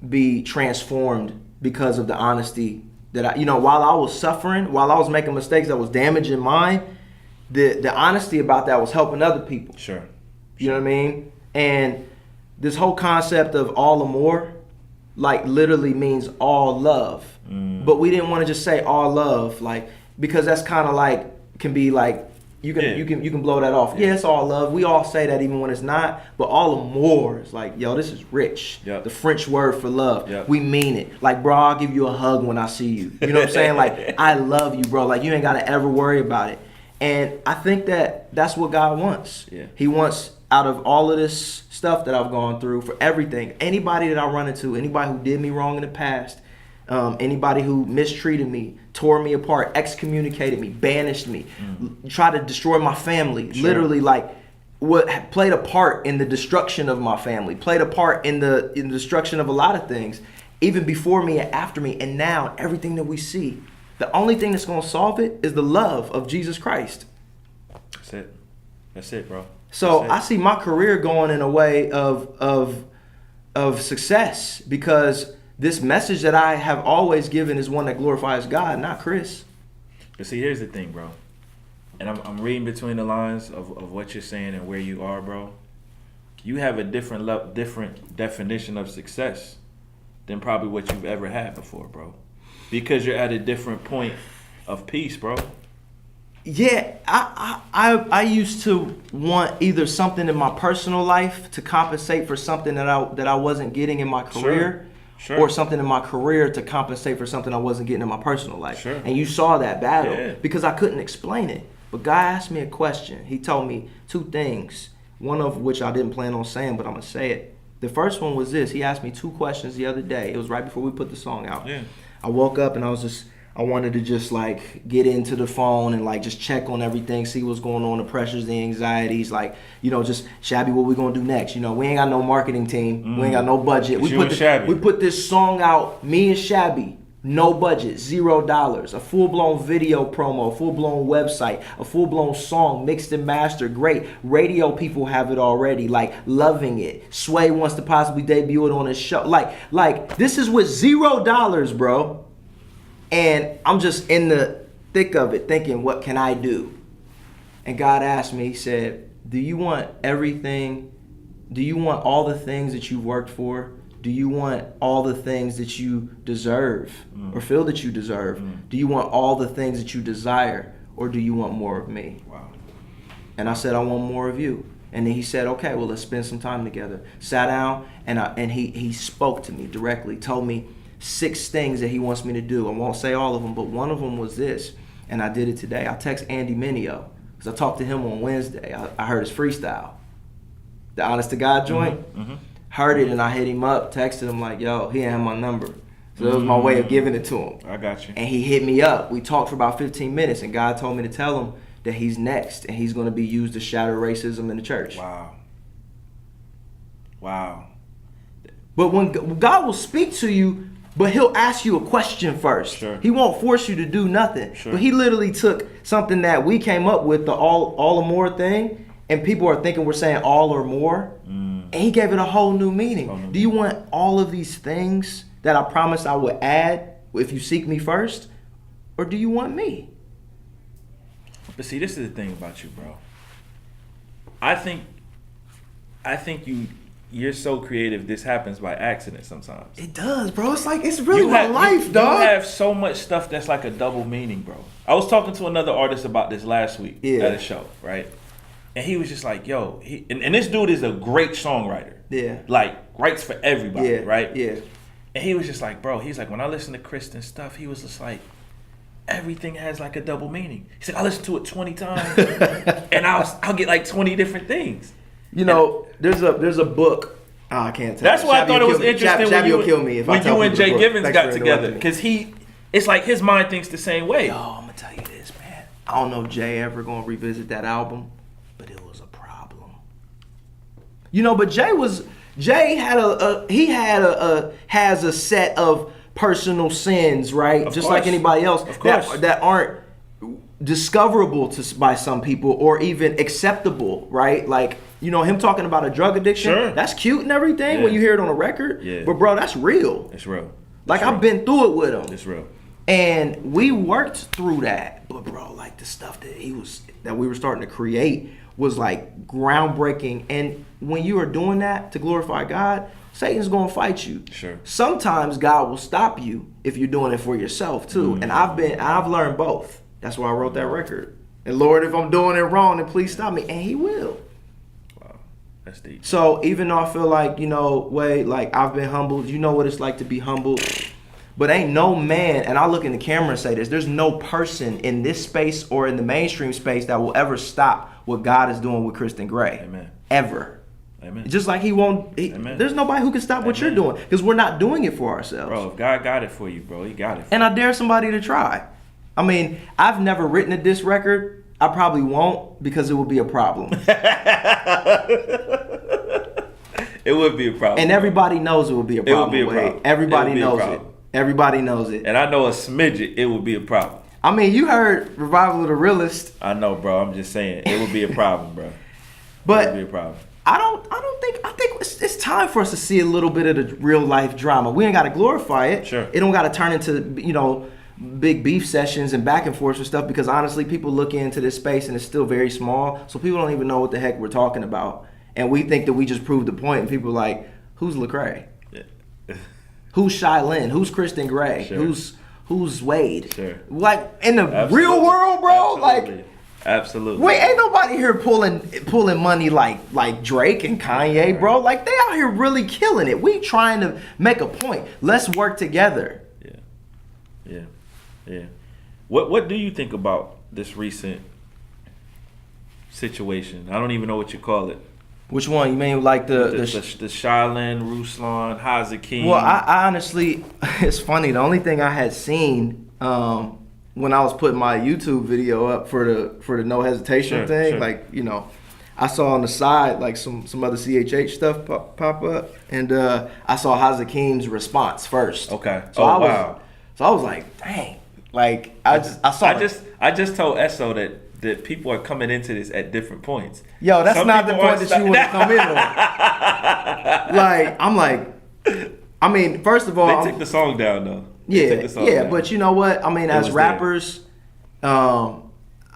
be transformed because of the honesty that while I was suffering, while I was making mistakes that was damaging mine, the honesty about that was helping other people. Sure. You know what I mean? And this whole concept of all or more, like literally means all love. But we didn't want to just say all love, like, because that's kind of like, can be like, you can blow that off. Yeah, it's all love. We all say that even when it's not. But all or more is like, yo, this is rich. Yep. The French word for love. Yep. We mean it. Like, bro, I'll give you a hug when I see you. You know what I'm saying? Like, I love you, bro. Like, you ain't got to ever worry about it. And I think that's what God wants. Yeah. He wants, out of all of this stuff that I've gone through, for everything, anybody that I run into, anybody who did me wrong in the past, anybody who mistreated me, tore me apart, excommunicated me, banished me, tried to destroy my family, literally, like, what played a part in the destruction of my family, played a part in the destruction of a lot of things, even before me and after me, and now everything that we see. The only thing that's going to solve it is the love of Jesus Christ. That's it, bro. So I see my career going in a way of success, because this message that I have always given is one that glorifies God, not Chris. But see, here's the thing, bro. And I'm reading between the lines of what you're saying and where you are, bro. You have a different definition of success than probably what you've ever had before, bro. Because you're at a different point of peace, bro. Yeah, I used to want either something in my personal life to compensate for something that I wasn't getting in my career, or something in my career to compensate for something I wasn't getting in my personal life. Sure. And you saw that battle because I couldn't explain it. But God asked me a question. He told me two things, one of which I didn't plan on saying, but I'm going to say it. The first one was this. He asked me two questions the other day. It was right before we put the song out. Yeah. I woke up and I wanted to just like get into the phone and like just check on everything, see what's going on, the pressures, the anxieties, like, just Shabby, what we gonna do next? We ain't got no marketing team, we ain't got no budget. We put this song out, me and Shabby, no budget, $0, a full-blown video promo, a full-blown website, a full-blown song, mixed and mastered, great. Radio people have it already, like loving it. Sway wants to possibly debut it on his show. Like this is with $0, bro. And I'm just in the thick of it thinking, what can I do? And God asked me, he said, do you want everything? Do you want all the things that you've worked for? Do you want all the things that you deserve or feel that you deserve? Do you want all the things that you desire, or do you want more of me? Wow. And I said, I want more of you. And then he said, okay, well, let's spend some time together. Sat down and he spoke to me directly, told me 6 things that he wants me to do. I won't say all of them, but one of them was this, and I did it today. I text Andy Mineo because I talked to him on Wednesday. I heard his freestyle, the Honest to God joint. Heard it and I hit him up, texted him like, yo, he didn't have my number. So that was my way of giving it to him. I got you. And he hit me up. We talked for about 15 minutes and God told me to tell him that he's next and he's going to be used to shatter racism in the church. Wow. But when God will speak to you, but he'll ask you a question first. Sure. He won't force you to do nothing. Sure. But he literally took something that we came up with, the all or more thing, and people are thinking we're saying all or more. And he gave it a whole new meaning. Do you want all of these things that I promised I would add if you seek me first? Or do you want me? But see, this is the thing about you, bro. I think I think you're so creative. This happens by accident sometimes. It does, bro. It's like it's really my life, dog. You have so much stuff that's like a double meaning, bro. I was talking to another artist about this last week at a show, right? And he was just like, yo, and this dude is a great songwriter. Yeah. Like, writes for everybody, right? Yeah. And he was just like, bro, he's like, when I listen to Christon stuff, he was just like, everything has like a double meaning. He said, I listen to it 20 times and I'll get like 20 different things. You know, there's a book. Oh, I can't tell. That's why I thought it was interesting when will kill me if when I tell you and Jay Givens got together. Because it's like his mind thinks the same way. Yo, I'm going to tell you this, man. I don't know if Jay ever going to revisit that album, but it was a problem. You know, but Jay has a set of personal sins, right? Of Just course. like anybody else. Of course. That aren't discoverable by some people or even acceptable, right? Like, you know, him talking about a drug addiction, Sure. that's cute and everything when you hear it on a record. Yeah. But bro, that's real. It's real. Like, It's I've been through it with him. It's real. And we worked through that. But bro, like the stuff that we were starting to create was like groundbreaking. And when you are doing that to glorify God, Satan's gonna fight you. Sure. Sometimes God will stop you if you're doing it for yourself too. Mm-hmm. And I've learned both. That's why I wrote that record. And Lord, if I'm doing it wrong, then please stop me. And he will. Wow. That's deep. So even though I feel like, you know, Wade, like I've been humbled, you know what it's like to be humbled. But ain't no man, and I look in the camera and say this, there's no person in this space or in the mainstream space that will ever stop what God is doing with Christon Gray. Amen. Ever. Amen. Just like he won't, Amen. there's nobody who can stop what you're doing because we're not doing it for ourselves. Bro, if God got it for you, bro, he got it for And I dare somebody to try. I mean, I've never written a diss record. I probably won't because it would be a problem. It would be a problem. And everybody knows it would be a problem. It would be a Wade. problem. Everybody It would be a knows it. problem. Everybody knows it. And I know a smidget, it would be a problem. I mean, you heard Revival of the Realist. I know, bro. I'm just saying, it would be a problem, bro. But it would be a problem. I think it's time for us to see a little bit of the real life drama. We ain't got to glorify it. Sure. It don't got to turn into, you know, big beef sessions and back and forth and stuff because honestly, people look into this space and it's still very small. So people don't even know what the heck we're talking about. And we think that we just proved the point and people are like, who's Lecrae? Yeah. Who's Shaolin? Who's Christon Gray? Sure. Who's Wade? Sure. Like in the Absolutely. real world, bro. Absolutely. Like, absolutely. wait, ain't nobody here pulling money like Drake and Kanye, bro. Like they out here really killing it. We trying to make a point. Let's work together. Yeah. What do you think about this recent situation? I don't even know what you call it. Which one? You mean like the Shaolin Ruslan Hazakim? Well, I honestly, it's funny. The only thing I had seen when I was putting my YouTube video up for the no hesitation thing, sure. like, you know, I saw on the side like some other CHH stuff pop up, and I saw Hazakim's response first. Okay. So wow. So I was like, dang. Like I just told Esso that people are coming into this at different points. Yo, that's Some not the people point that you want to come in on. Like, I'm like, I mean, first of all, They took the song down though. But you know what? I mean, as was rappers, I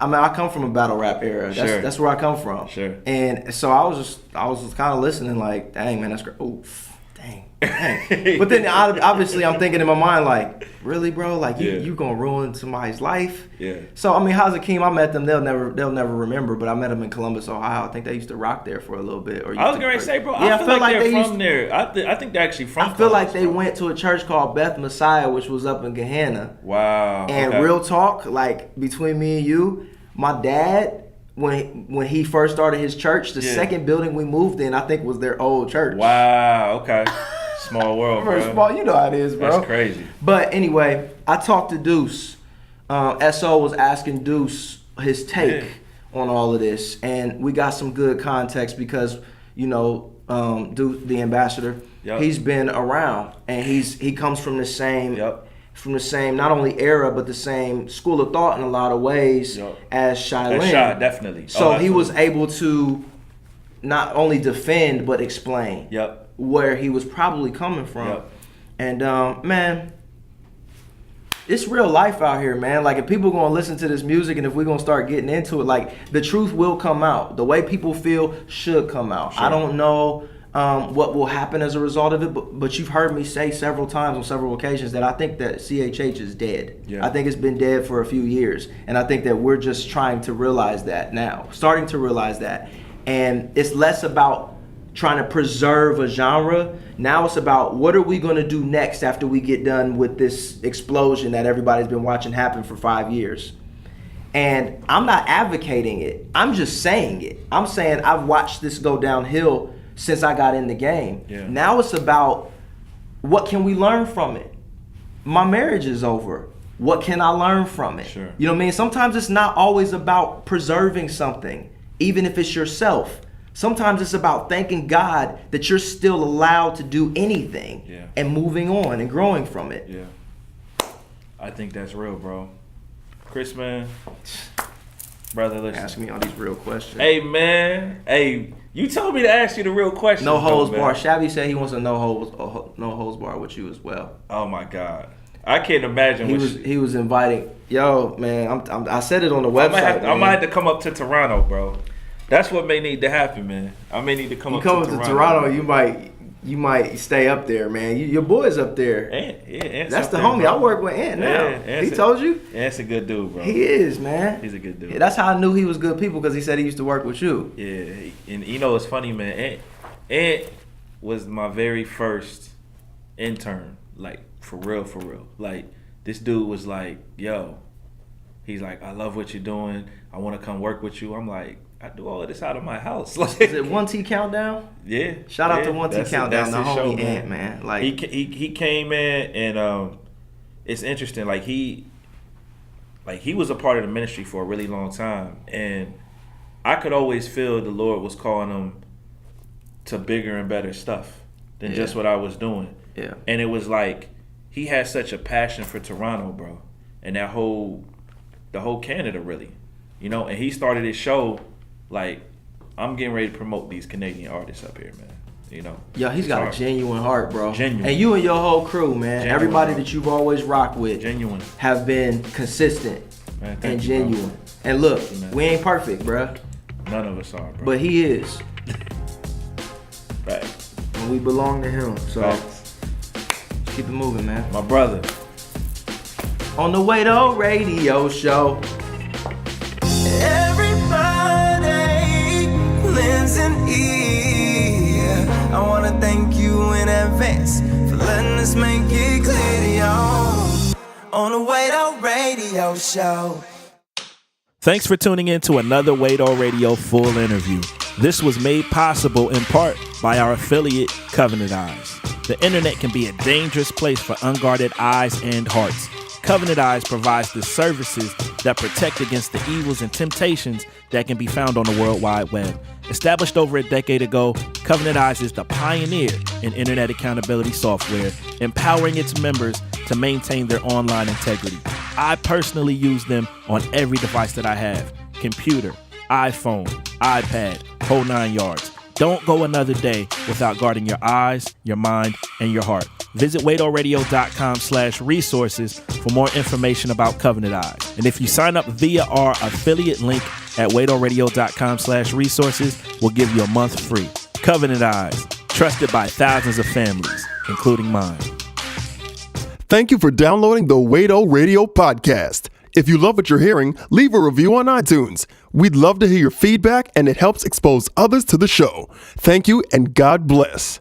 mean, I come from a battle rap era. Sure. That's where I come from. Sure. And so I was just kind of listening, like, dang man, that's great. Oof. Dang. But then obviously I'm thinking in my mind like, really, bro? Like you gonna ruin somebody's life? Yeah. So I mean, Hazakim, I met them. They'll never remember. But I met them in Columbus, Ohio. I think they used to rock there for a little bit. Or I was going to say, bro. Yeah, I feel like they're from there. I think they're actually from. I feel like Columbus, they bro. went to a church called Beth Messiah, which was up in Gahanna. Wow. And okay. real talk, like between me and you, my dad. When he first started his church, the second building we moved in, I think was their old church. Wow. Okay. Small world, bro. Small, you know how it is, bro. That's crazy. But anyway, I talked to Deuce. SO was asking Deuce his take on all of this, and we got some good context because, you know, Deuce, the ambassador, he's been around, and he comes from the same. From the same, not only era, but the same school of thought in a lot of ways as Shaolin. Definitely. So he was able to not only defend, but explain where he was probably coming from. And man, it's real life out here, man. Like, if people gonna listen to this music and if we're gonna start getting into it, like, the truth will come out. The way people feel should come out. Sure. I don't know what will happen as a result of it, but you've heard me say several times on several occasions that I think that CHH is dead. Yeah. I think it's been dead for a few years, and I think that we're just trying to realize that now, starting to realize that. And it's less about trying to preserve a genre. Now it's about what are we going to do next after we get done with this explosion that everybody's been watching happen for 5 years. And I'm not advocating it. I'm just saying it. I'm saying I've watched this go downhill since I got in the game. Yeah. Now it's about what can we learn from it? My marriage is over. What can I learn from it? Sure. You know what I mean? Sometimes it's not always about preserving something, even if it's yourself. Sometimes it's about thanking God that you're still allowed to do anything and moving on and growing from it. Yeah. I think that's real, bro. Chris, man. Brother, listen. Ask me all these real questions. Hey, man. Hey, you told me to ask you the real questions. No holds bar. Shabby said he wants a no holds bar with you as well. Oh my God, I can't imagine. He was inviting. Yo, man, I said it on the website. I might have to come up to Toronto, bro. That's what may need to happen, man. I may need to come up to Toronto. You come up to Toronto, you might stay up there, man. Your boy's up there. Ant's that's the homie. Bro. I work with Ant now. He told you? Ant's a good dude, bro. He is, man. He's a good dude. Yeah, that's how I knew he was good people, because he said he used to work with you. Yeah, and you know it's funny, man. Ant was my very first intern, like for real. Like, this dude was like, yo, he's like, I love what you're doing. I want to come work with you. I'm like, I do all of this out of my house. Like, is it 1T Countdown? Yeah. Shout out to 1T Countdown, the homie Ant, man. Like, he came in, and it's interesting. Like, he was a part of the ministry for a really long time, and I could always feel the Lord was calling him to bigger and better stuff than just what I was doing. Yeah. And it was like he had such a passion for Toronto, bro, and the whole Canada, really, you know. And he started his show. Like, I'm getting ready to promote these Canadian artists up here, man. You know. Yo, he's got a genuine heart, bro. Genuine. And you and your whole crew, man. Genuine, everybody bro. that you've always rocked with. Genuine. Have been consistent, man, and genuine. Bro. And look, we ain't perfect, bro. None of us are, bro. But he is. Right. And we belong to him. So keep it moving, man. My brother. On the Waito Radio Show. An ear. I wanna thank you in advance for letting us make it clear to y'all. On the Waito Radio Show. Thanks for tuning in to another Waito Radio full interview. This was made possible in part by our affiliate, Covenant Eyes. The internet can be a dangerous place for unguarded eyes and hearts. Covenant Eyes provides the services that protect against the evils and temptations that can be found on the World Wide Web. Established over a decade ago, Covenant Eyes is the pioneer in internet accountability software, empowering its members to maintain their online integrity. I personally use them on every device that I have: computer, iPhone, iPad, whole 9 yards. Don't go another day without guarding your eyes, your mind, and your heart. Visit waitoradio.com/resources for more information about Covenant Eyes. And if you sign up via our affiliate link at waitoradio.com/resources, we'll give you a month free. Covenant Eyes, trusted by thousands of families, including mine. Thank you for downloading the Waito Radio Podcast. If you love what you're hearing, leave a review on iTunes. We'd love to hear your feedback, and it helps expose others to the show. Thank you, and God bless.